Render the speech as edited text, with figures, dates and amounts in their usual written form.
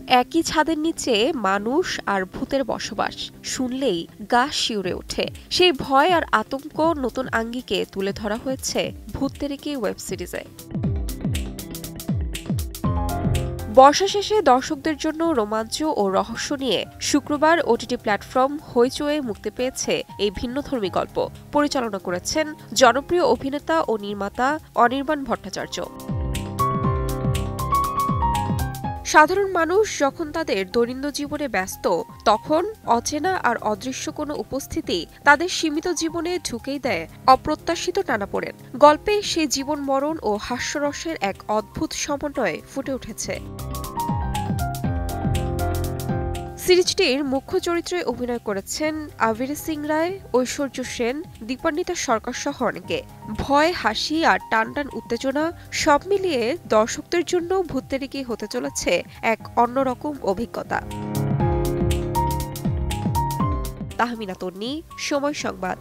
একই ছাদের নিচে মানুষ আর ভূতের বসবাস শুনলেই গা শিউরে ওঠে। সেই ভয় আর আতঙ্ক নতুন আঙ্গিকে তুলে ধরা হয়েছে ভূত তেরেকি ওয়েব সিরিজে। বর্ষা শেষে দর্শকদের জন্য রোমাঞ্চ ও রহস্য নিয়ে শুক্রবার ওটিটি প্ল্যাটফর্ম হইচয়ে মুক্তি পেয়েছে এই ভিন্নধর্মী গল্প। পরিচালনা করেছেন জনপ্রিয় অভিনেতা ও নির্মাতা অনির্বাণ ভট্টাচার্য। সাধারণ মানুষ যখন তাদের দৈনন্দিন জীবনে ব্যস্ত, তখন অচেনা আর অদৃশ্য কোনো উপস্থিতি তাদের সীমিত জীবনে ঢুকেই দেয় অপ্রত্যাশিত টানাপোড়েন। গল্পে সেই জীবন মরণ ও হাস্যরসের এক অদ্ভুত সমন্বয়ে ফুটে উঠেছে। সিরিজটির মুখ্য চরিত্রে অভিনয় করেছেন আবির সিং রায়, ঐশ্বর্য সেন, দীপান্বিতা সরকার সহ অনেকে। ভয়, হাসি আর টান টান উত্তেজনা সব মিলিয়ে দর্শকদের জন্য ভূত তেরেকি হতে চলেছে এক অন্যরকম অভিজ্ঞতা। তাহমিনা তন্নি, সময় সংবাদ।